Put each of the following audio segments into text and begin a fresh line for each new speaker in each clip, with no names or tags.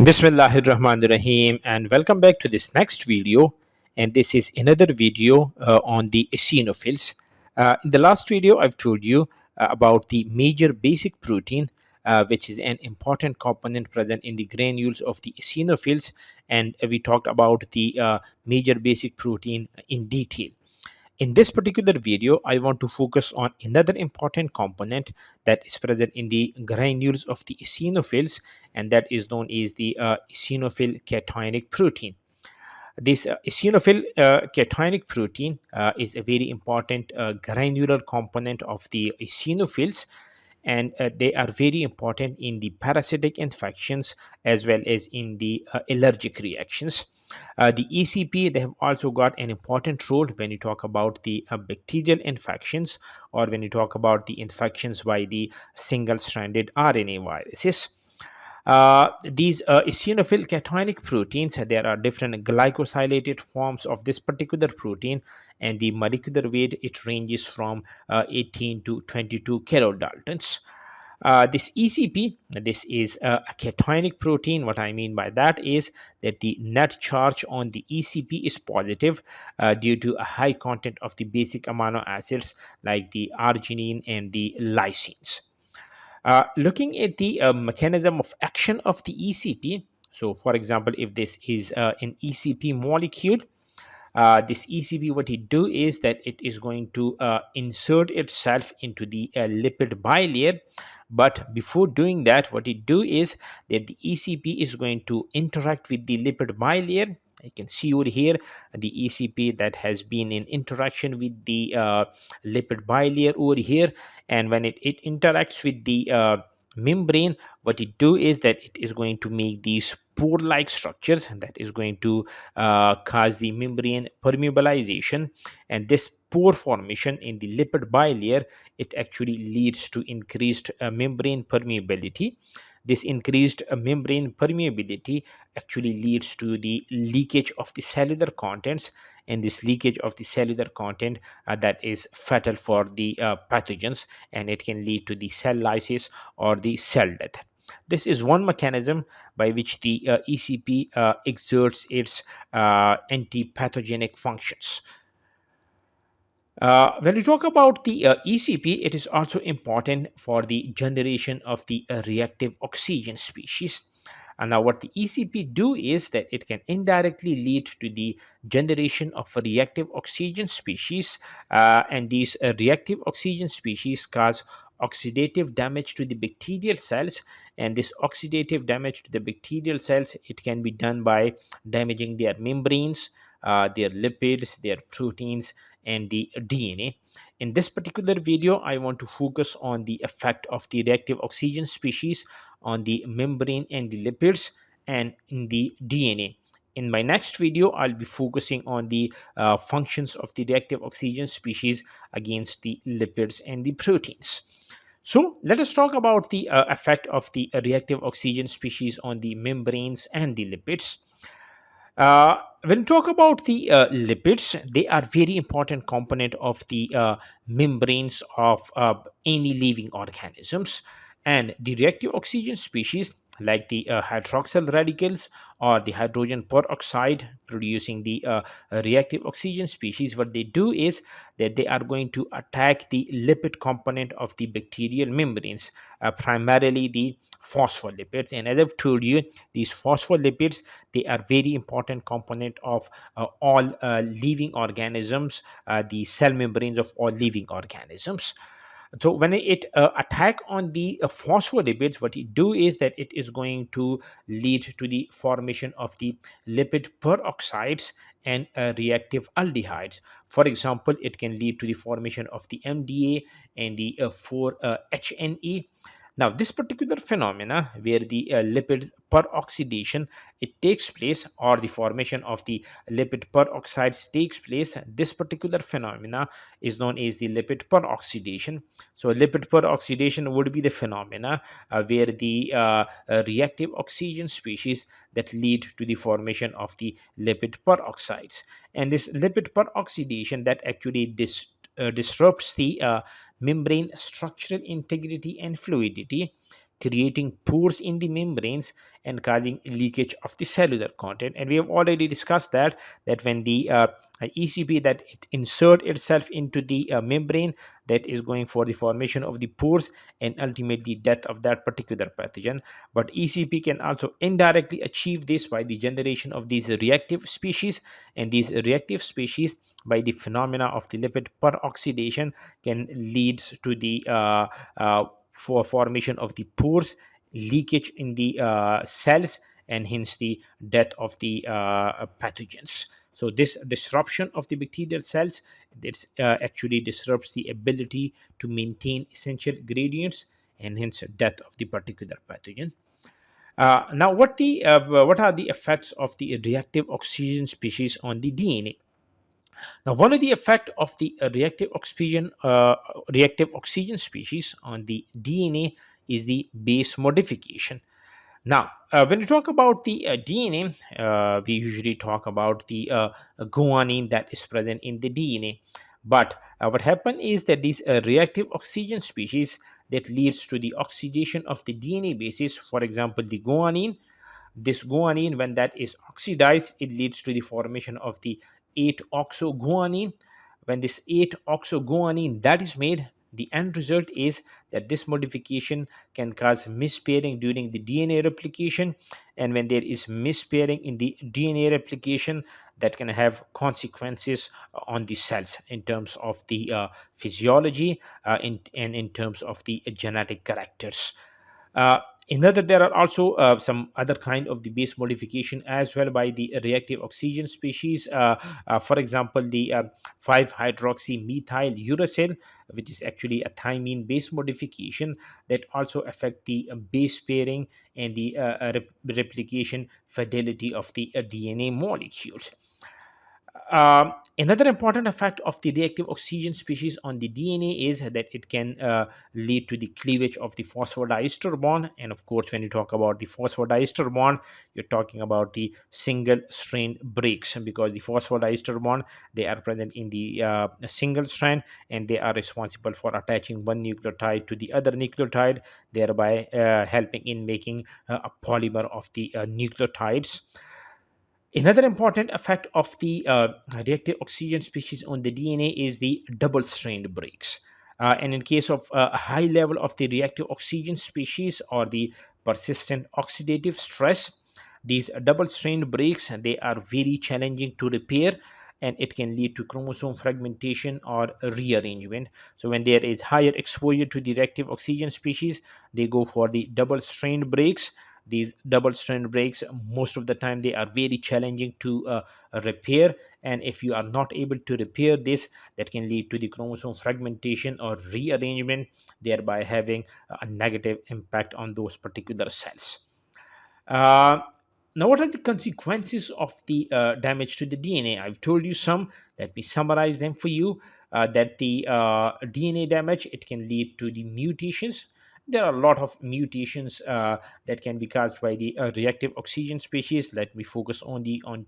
Bismillahirrahmanirrahim, and welcome back to this next video. And this is another video on the eosinophils. In the last video I've told you about the major basic protein, which is an important component present in the granules of the eosinophils, and we talked about the major basic protein in detail. In this particular video, I want to focus on another important component that is present in the granules of the eosinophils, and that is known as the eosinophil cationic protein. This eosinophil cationic protein is a very important granular component of the eosinophils, and they are very important in the parasitic infections as well as in the allergic reactions. The ECP, they have also got an important role when you talk about the bacterial infections, or when you talk about the infections by the single-stranded RNA viruses. These eosinophil cationic proteins, there are different glycosylated forms of this particular protein, and the molecular weight, it ranges from 18 to 22 kilodaltons. This ECP, this is a cationic protein. What I mean by that is that the net charge on the ECP is positive due to a high content of the basic amino acids like the arginine and the lysines. Looking at the mechanism of action of the ECP, so for example, if this is an ECP molecule, this ECP, what it do is that it is going to insert itself into the lipid bilayer. But before doing that, what it do is that the ECP is going to interact with the lipid bilayer. You can see over here the ECP that has been in interaction with the lipid bilayer over here, and when it interacts with the membrane, what it do is that it is going to make these pore like structures, and that is going to cause the membrane permeabilization. And this pore formation in the lipid bilayer, it actually leads to increased membrane permeability. This increased membrane permeability actually leads to the leakage of the cellular contents, and this leakage of the cellular content, that is fatal for the pathogens, and it can lead to the cell lysis or the cell death. This is one mechanism by which the ECP exerts its anti-pathogenic functions. When we talk about the ECP, it is also important for the generation of the reactive oxygen species. And now what the ECP do is that it can indirectly lead to the generation of a reactive oxygen species, and these reactive oxygen species cause oxidative damage to the bacterial cells. And this oxidative damage to the bacterial cells, it can be done by damaging their membranes, their lipids, their proteins, and the DNA. In this particular video, I want to focus on the effect of the reactive oxygen species on the membrane and the lipids and in the DNA. In my next video, I'll be focusing on the functions of the reactive oxygen species against the lipids and the proteins. So let us talk about the effect of the reactive oxygen species on the membranes and the lipids. When we talk about the lipids, they are very important component of the membranes of any living organisms, and the reactive oxygen species like the hydroxyl radicals or the hydrogen peroxide producing the reactive oxygen species, what they do is that they are going to attack the lipid component of the bacterial membranes, primarily the phospholipids. And as I've told you, these phospholipids, they are very important component of all living organisms, the cell membranes of all living organisms. So when it attack on the phospholipids, what it do is that it is going to lead to the formation of the lipid peroxides and reactive aldehydes. For example, it can lead to the formation of the MDA and the 4-HNE. Now, this particular phenomena where the lipid peroxidation, it takes place, or the formation of the lipid peroxides takes place, this particular phenomena is known as the lipid peroxidation. So lipid peroxidation would be the phenomena where the reactive oxygen species that lead to the formation of the lipid peroxides. And this lipid peroxidation that actually disrupts the membrane structural integrity and fluidity, creating pores in the membranes and causing leakage of the cellular content. And we have already discussed that when the ECP that it insert itself into the membrane, that is going for the formation of the pores and ultimately death of that particular pathogen. But ECP can also indirectly achieve this by the generation of these reactive species, and these reactive species, by the phenomena of the lipid peroxidation, can lead to the for formation of the pores, leakage in the cells, and hence the death of the pathogens. So this disruption of the bacterial cells, this actually disrupts the ability to maintain essential gradients, and hence death of the particular pathogen. Now, what are the effects of the reactive oxygen species on the DNA? Now, one of the effect of the reactive oxygen species on the DNA is the base modification. Now, when we talk about the DNA, we usually talk about the guanine that is present in the DNA. But what happens is that these reactive oxygen species that leads to the oxidation of the DNA bases, for example, the guanine. This guanine, when that is oxidized, it leads to the formation of the 8-oxoguanine. When this 8-oxoguanine that is made, the end result is that this modification can cause mispairing during the DNA replication. And when there is mispairing in the DNA replication, that can have consequences on the cells in terms of the physiology, and in terms of the genetic characters. uh, there are also some other kind of the base modification as well by the reactive oxygen species. For example, the 5 hydroxy methyl uracil, which is actually a thymine base modification that also affect the base pairing and the replication fidelity of the DNA molecules. Another important effect of the reactive oxygen species on the DNA is that it can lead to the cleavage of the phosphodiester bond. And of course, when you talk about the phosphodiester bond, you're talking about the single strand breaks, because the phosphodiester bond, they are present in the single strand, and they are responsible for attaching one nucleotide to the other nucleotide, thereby helping in making a polymer of the nucleotides. Another important effect of the reactive oxygen species on the DNA is the double strand breaks. And in case of a high level of the reactive oxygen species or the persistent oxidative stress, these double strand breaks, they are very challenging to repair, and it can lead to chromosome fragmentation or rearrangement. So when there is higher exposure to the reactive oxygen species, they go for the double strand breaks. These double strand breaks, most of the time, they are very challenging to repair, and if you are not able to repair this, that can lead to the chromosome fragmentation or rearrangement, thereby having a negative impact on those particular cells. uh, Now, what are the consequences of the damage to the DNA? I've told you some. Let me summarize them for you. That the DNA damage, it can lead to the mutations. There are a lot of mutations that can be caused by the reactive oxygen species. Let me focus on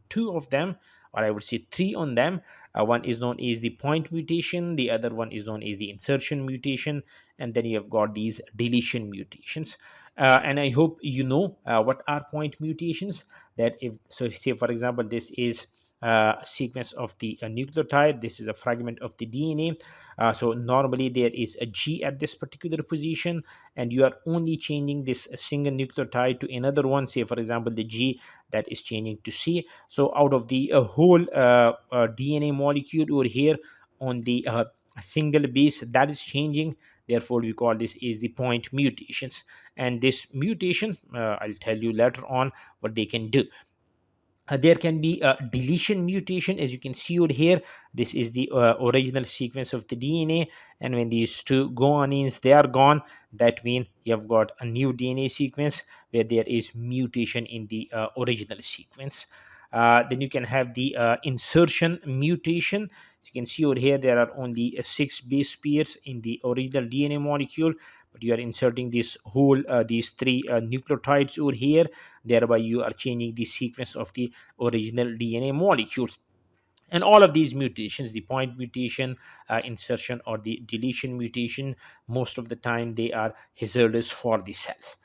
two of them, or I would say three on them. One is known as the point mutation. The other one is known as the insertion mutation, and then you have got these deletion mutations. And I hope you know what are point mutations. That if so, say for example, this is a sequence of the nucleotide. This is a fragment of the DNA. So normally there is a G at this particular position, and you are only changing this single nucleotide to another one. Say for example, the G that is changing to C. So out of the whole DNA molecule over here on the single base that is changing, therefore we call this is the point mutations. And this mutation, I'll tell you later on what they can do. There can be a deletion mutation, as you can see over here. This is the original sequence of the DNA, and when these two guanines they are gone, that means you have got a new DNA sequence where there is mutation in the original sequence. Then you can have the insertion mutation. As you can see over here, there are only 6 base pairs in the original DNA molecule, but you are inserting this whole these three nucleotides over here, thereby you are changing the sequence of the original DNA molecules. And all of these mutations, the point mutation, insertion, or the deletion mutation, most of the time they are hazardous for the cells.